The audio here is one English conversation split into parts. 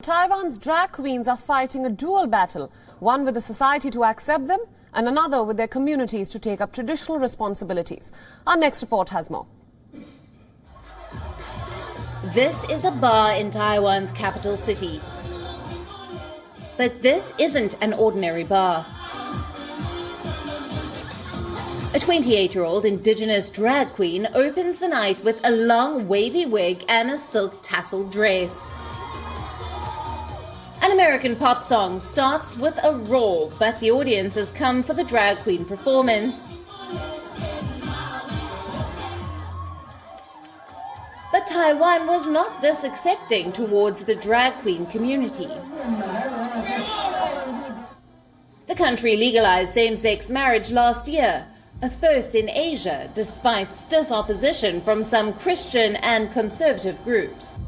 Taiwan's drag queens are fighting a dual battle, one with the society to accept them and another with their communities to take up traditional responsibilities. Our next report has more. This is a bar in Taiwan's capital city. But this isn't an ordinary bar. A 28-year-old indigenous drag queen opens the night with a long wavy wig and a silk tasseled dress. An American pop song starts with a roar, but the audience has come for the drag queen performance. But Taiwan was not this accepting towards the drag queen community. The country legalized same-sex marriage last year, a first in Asia, despite stiff opposition from some Christian and conservative groups.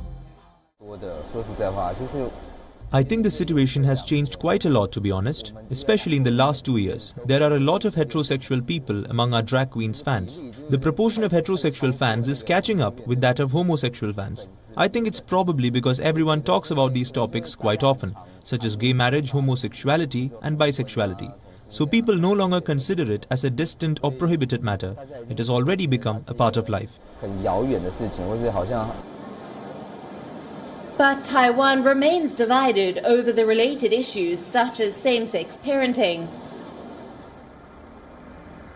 I think the situation has changed quite a lot, to be honest, especially in the last 2 years. There are a lot of heterosexual people among our drag queens fans. The proportion of heterosexual fans is catching up with that of homosexual fans. I think it's probably because everyone talks about these topics quite often, such as gay marriage, homosexuality and bisexuality. So people no longer consider it as a distant or prohibited matter. It has already become a part of life. But Taiwan remains divided over the related issues such as same-sex parenting.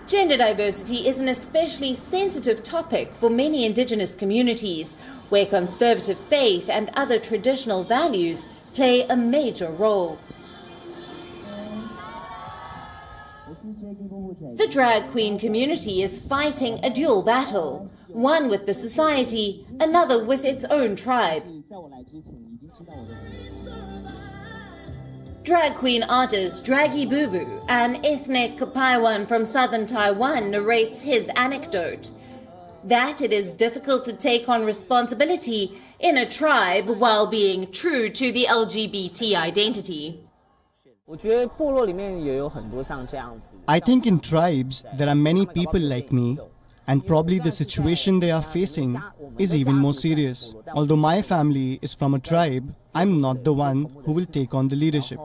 Gender diversity is an especially sensitive topic for many indigenous communities, where conservative faith and other traditional values play a major role. The drag queen community is fighting a dual battle, one with the society, another with its own tribe. Drag queen artist Draggy Boo Boo, an ethnic Paiwan from southern Taiwan, narrates his anecdote that it is difficult to take on responsibility in a tribe while being true to the LGBT identity. I think in tribes there are many people like me, and probably the situation they are facing is even more serious. Although my family is from a tribe, I'm not the one who will take on the leadership.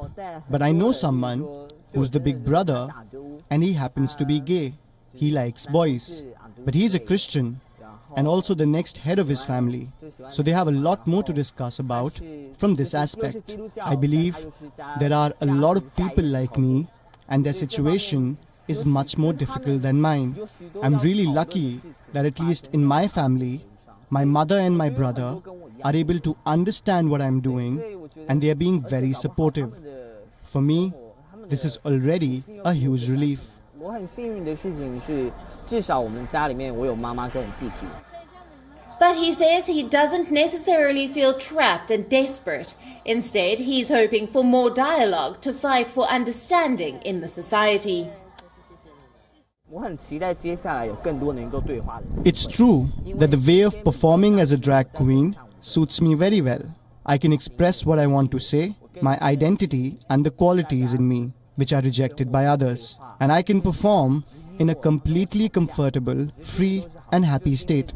But I know someone who's the big brother and he happens to be gay. He likes boys, but he's a Christian and also the next head of his family. So they have a lot more to discuss about from this aspect. I believe there are a lot of people like me and their situation is much more difficult than mine. I'm really lucky that at least in my family, my mother and my brother are able to understand what I'm doing and they are being very supportive. For me, this is already a huge relief. But he says he doesn't necessarily feel trapped and desperate. Instead, he's hoping for more dialogue to fight for understanding in the society. It's true that the way of performing as a drag queen suits me very well. I can express what I want to say, my identity and the qualities in me which are rejected by others. And I can perform in a completely comfortable, free and happy state.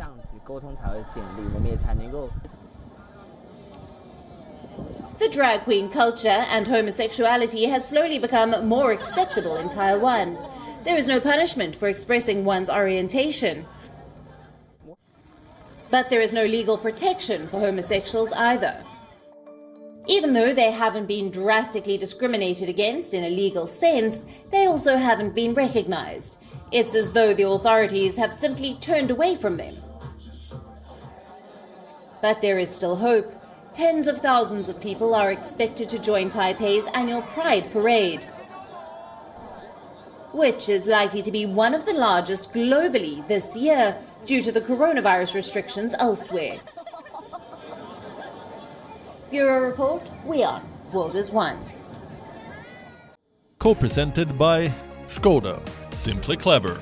The drag queen culture and homosexuality has slowly become more acceptable in Taiwan. There is no punishment for expressing one's orientation. But there is no legal protection for homosexuals either. Even though they haven't been drastically discriminated against in a legal sense, they also haven't been recognized. It's as though the authorities have simply turned away from them. But there is still hope. Tens of thousands of people are expected to join Taipei's annual Pride Parade, which is likely to be one of the largest globally this year due to the coronavirus restrictions elsewhere. Bureau Report, WION, World is One. Co-presented by Skoda. Simply clever.